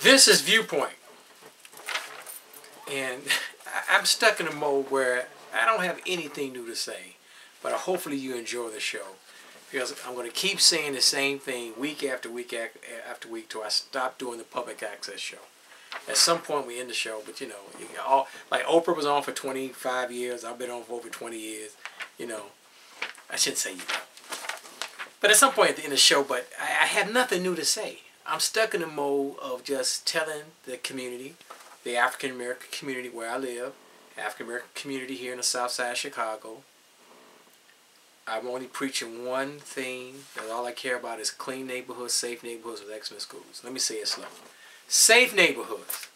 This is Viewpoint, and I'm stuck in a mode where I don't have anything new to say, but hopefully you enjoy the show, because I'm going to keep saying the same thing week after week after week till I stop doing the public access show. At some point we end the show, but you know, like Oprah was on for 25 years, I've been on for over 20 years, you know, I shouldn't say you know. But at some point at the end of the show, but I have nothing new to say. I'm stuck in a mode of just telling the community, the African American community where I live, African American community here in the South Side of Chicago. I'm only preaching one thing, that all I care about is clean neighborhoods, safe neighborhoods with excellent schools. Let me say it slow. Safe neighborhoods.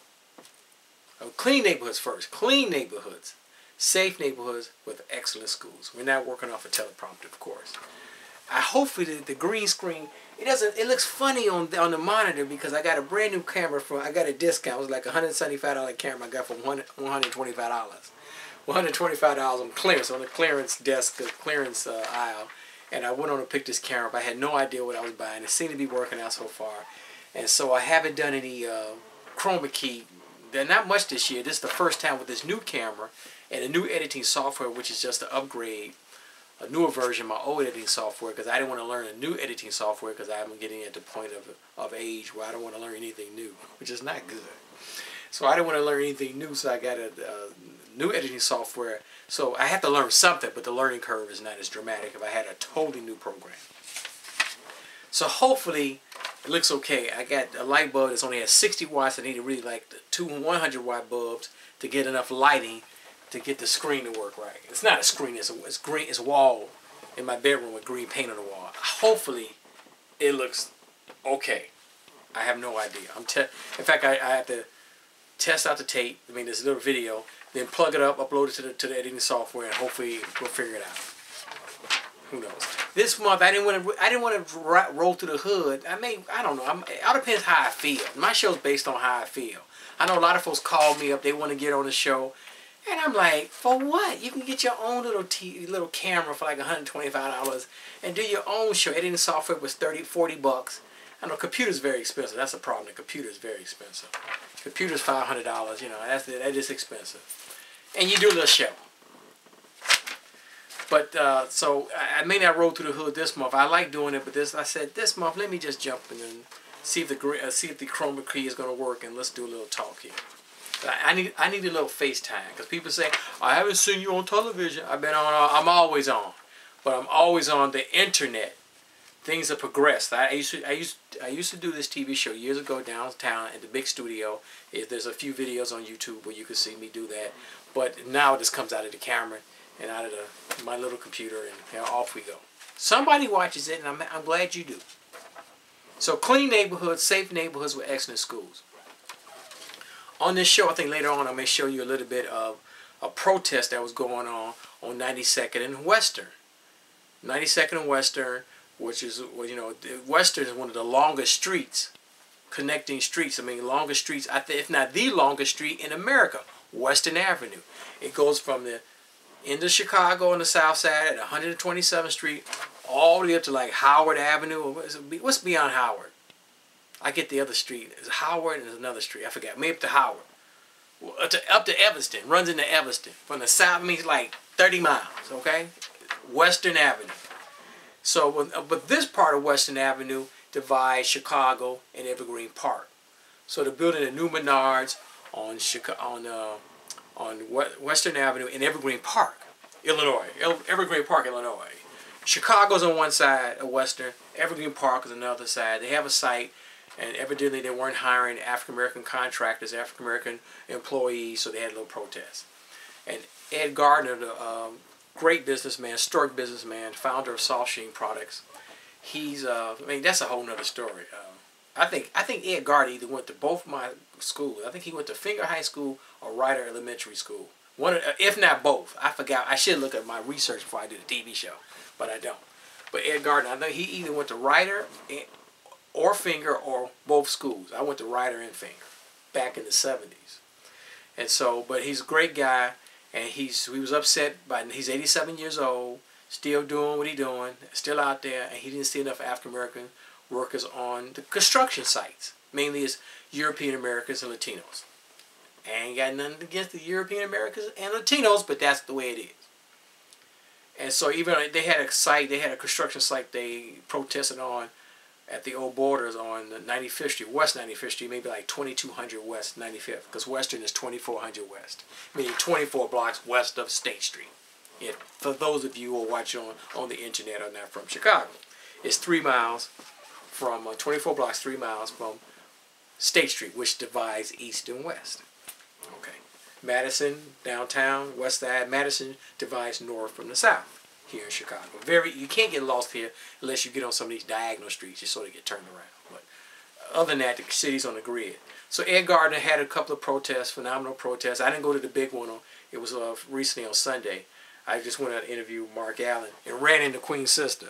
Oh, clean neighborhoods first. Clean neighborhoods. Safe neighborhoods with excellent schools. We're not working off a teleprompter, of course. Hopefully the green screen, it looks funny on the monitor because I got a brand new camera I got a discount. It was like a $175 camera I got for $125. $125 on clearance, on the clearance desk, the clearance aisle. And I went on to pick this camera up. I had no idea what I was buying. It seemed to be working out so far. And so I haven't done any chroma key. There's not much this year. This is the first time with this new camera and a new editing software, which is just an upgrade. A newer version of my old editing software, because I didn't want to learn a new editing software because I'm getting at the point of age where I don't want to learn anything new, which is not good. So I didn't want to learn anything new, so I got a new editing software. So I have to learn something, but the learning curve is not as dramatic if I had a totally new program. So hopefully it looks okay. I got a light bulb that's only has 60 watts. I need to really like the two 100-watt bulbs to get enough lighting to get the screen to work right. It's not a screen, it's a wall in my bedroom with green paint on the wall. Hopefully it looks okay. I have no idea. In fact, I have to test out the tape, this little video, then plug it up, upload it to the editing software, and hopefully we'll figure it out. Who knows? This month I didn't want to roll through the hood. I don't know. It all depends how I feel. My show's based on how I feel. I know a lot of folks call me up, they want to get on the show. And I'm like, for what? You can get your own little camera for like $125 and do your own show. Editing software was $30-40. I know computer's very expensive. That's a problem. The computer's very expensive. Computer's $500. You know, that is expensive. And you do a little show. But so I may not roll through the hood this month. I like doing it, but I said this month let me just jump and then see if the chroma key is going to work, and let's do a little talk here. I need a little FaceTime, because people say, I haven't seen you on television. I'm always on, but I'm always on the internet. Things have progressed. I used to do this TV show years ago downtown at the big studio. There's a few videos on YouTube where you can see me do that, but now it just comes out of the camera and out of my little computer, and off we go. Somebody watches it, and I'm glad you do. So clean neighborhoods, safe neighborhoods with excellent schools. On this show, I think later on I may show you a little bit of a protest that was going on 92nd and Western. 92nd and Western, which is, well, you know, Western is one of the longest streets, connecting streets. Longest streets, if not the longest street in America, Western Avenue. It goes from the end of Chicago on the south side at 127th Street all the way up to like Howard Avenue. What's beyond Howard? I get the other street. It's Howard and there's another street. I forgot. Maybe up to Howard. Well, up to Evanston. Runs into Evanston. From the south means like 30 miles. Okay? Western Avenue. So, but this part of Western Avenue divides Chicago and Evergreen Park. So they're building a new Menards on Western Avenue in Evergreen Park, Illinois. Evergreen Park, Illinois. Chicago's on one side of Western. Evergreen Park is on the other side. They have a site. And evidently they weren't hiring African-American contractors, African-American employees, so they had a little protest. And Ed Gardner, the great businessman, historic businessman, founder of Soft Sheen Products, he's, that's a whole nother story. I think Ed Gardner either went to both my schools. I think he went to Finger High School or Ryder Elementary School. One, if not both. I forgot. I should look at my research before I do the TV show, but I don't. But Ed Gardner, I know he either went to Ryder or Finger or both schools. I went to Ryder and Finger back in the 70s. And so, but he's a great guy, and he was upset he's 87 years old. still doing what he doing, still out there, and he didn't see enough African American workers on the construction sites. Mainly it's European Americans and Latinos. I ain't got nothing against the European Americans and Latinos, but that's the way it is. And so even they had a site, they had a construction site they protested on at the old borders on the 95th Street, West 95th Street, maybe like 2200 West 95th, because Western is 2400 West, meaning 24 blocks west of State Street. For those of you who are watching on the internet or not from Chicago, it's 3 miles from 24 blocks, 3 miles from State Street, which divides east and west. Okay, Madison, downtown, west side, Madison divides north from the south here in Chicago. You can't get lost here unless you get on some of these diagonal streets. You sort of get turned around. But other than that, the city's on the grid. So Ed Gardner had a couple of protests, phenomenal protests. I didn't go to the big one. It was recently on Sunday. I just went out to interview Marc Allen and ran into Queen's sister.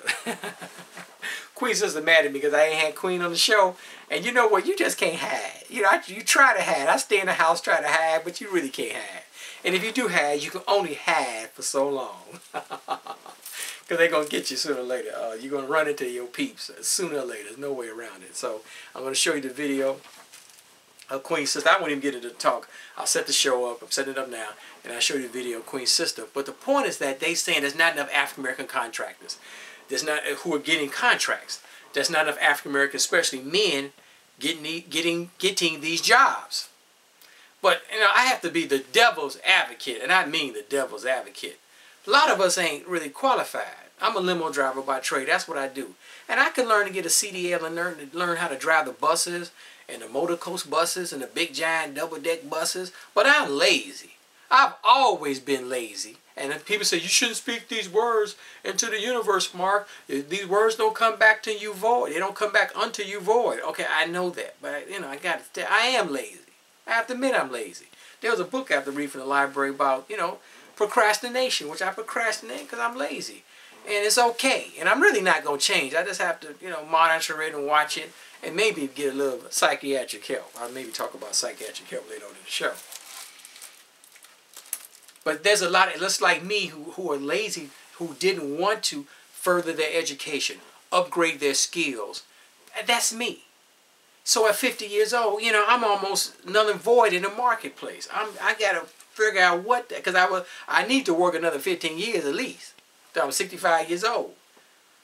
Queen's sister mad at me because I ain't had Queen on the show. And you know what? You just can't hide. You know, you try to hide. I stay in the house try to hide, but you really can't hide. And if you do hide, you can only hide for so long. Because they're going to get you sooner or later. You're going to run into your peeps sooner or later. There's no way around it. So I'm going to show you the video of Queen's sister. I won't even get her to talk. I'll set the show up. I'm setting it up now. And I'll show you the video of Queen's sister. But the point is that they saying there's not enough African-American contractors. There's not who are getting contracts. There's not enough African-Americans, especially men, getting these jobs. But, you know, I have to be the devil's advocate, and I mean the devil's advocate. A lot of us ain't really qualified. I'm a limo driver by trade. That's what I do. And I can learn to get a CDL and learn how to drive the buses and the motor coach buses and the big giant double-deck buses. But I'm lazy. I've always been lazy. And then people say, you shouldn't speak these words into the universe, Mark. These words don't come back to you void. They don't come back unto you void. Okay, I know that. But, you know, I am lazy. I have to admit I'm lazy. There was a book I have to read from the library about, you know, procrastination, which I procrastinate because I'm lazy. And it's okay. And I'm really not going to change. I just have to, you know, monitor it and watch it and maybe get a little psychiatric help. I'll maybe talk about psychiatric help later on in the show. But there's a lot of, just like me, who are lazy, who didn't want to further their education, upgrade their skills. That's me. So at 50 years old, you know, I'm almost null and void in the marketplace. I got to figure out what, because I need to work another 15 years at least. I'm 65 years old.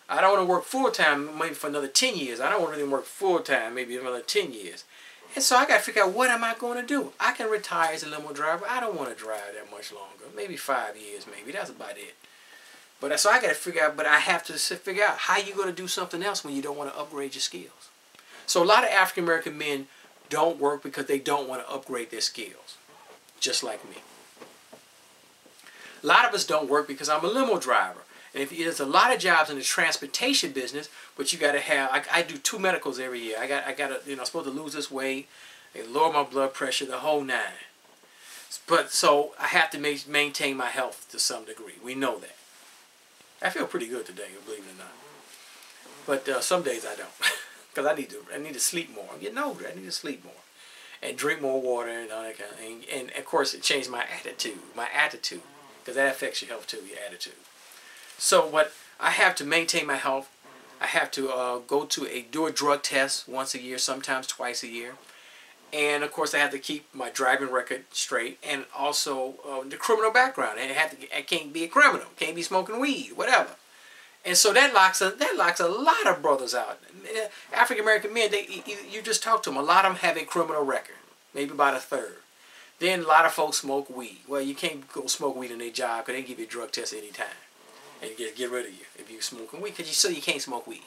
I don't want to work full-time maybe for another 10 years. I don't want to really work full-time maybe another 10 years. And so I got to figure out what am I going to do. I can retire as a limo driver. I don't want to drive that much longer. Maybe 5 years maybe. That's about it. But so I got to figure out, but I have to figure out how you going to do something else when you don't want to upgrade your skills. So a lot of African American men don't work because they don't want to upgrade their skills. Just like me. A lot of us don't work because I'm a limo driver. And there's a lot of jobs in the transportation business, but you got to have, I do 2 medicals every year. I got to, you know, I'm supposed to lose this weight, lower my blood pressure, the whole 9. But so I have to maintain my health to some degree. We know that. I feel pretty good today, believe it or not. But some days I don't, because I need to sleep more. I'm getting older. I need to sleep more, and drink more water and all that kind of thing. And of course, it changed my attitude, because that affects your health too, your attitude. So what I have to maintain my health, I have to do a drug test once a year, sometimes twice a year. And of course I have to keep my driving record straight, and also the criminal background. And I can't be a criminal, can't be smoking weed, whatever. And so that locks a lot of brothers out. African American men, you just talk to them. A lot of them have a criminal record, maybe about a third. Then a lot of folks smoke weed. Well, you can't go smoke weed in their job because they give you a drug test anytime. And get rid of you if you're smoking weed, because you can't smoke weed.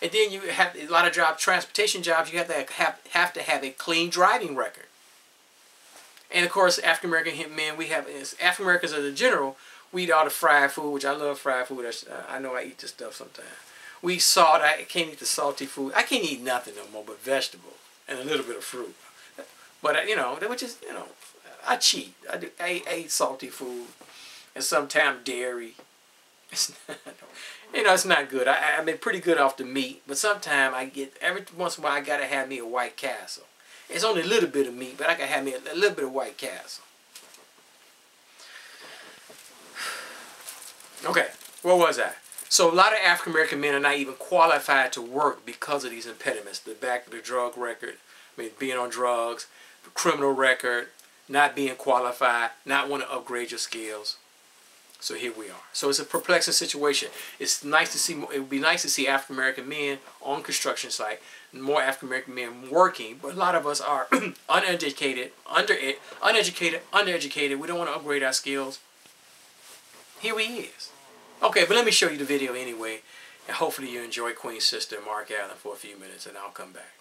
And then you have a lot of jobs, transportation jobs, you have to have a clean driving record. And of course, African American men, African Americans as a general, we eat all the fried food, which I love fried food. I know I eat this stuff sometimes. We eat salt. I can't eat the salty food. I can't eat nothing no more but vegetables and a little bit of fruit. But you know, which is, you know, I cheat. I eat salty food and sometimes dairy. You know, it's not good. I've been pretty good off the meat, but sometimes every once in a while I gotta have me a White Castle. It's only a little bit of meat, but I gotta have me a little bit of White Castle. Okay, Where was I? So a lot of African American men are not even qualified to work because of these impediments. The drug record, I mean, being on drugs, the criminal record, not being qualified, not want to upgrade your skills. So here we are. So it's a perplexing situation. It's nice to see. It would be nice to see African American men on construction site, more African American men working. But a lot of us are uneducated, undereducated. We don't want to upgrade our skills. Here he is. Okay, but let me show you the video anyway, and hopefully you enjoy Queen's sister, Marc Allen, for a few minutes, and I'll come back.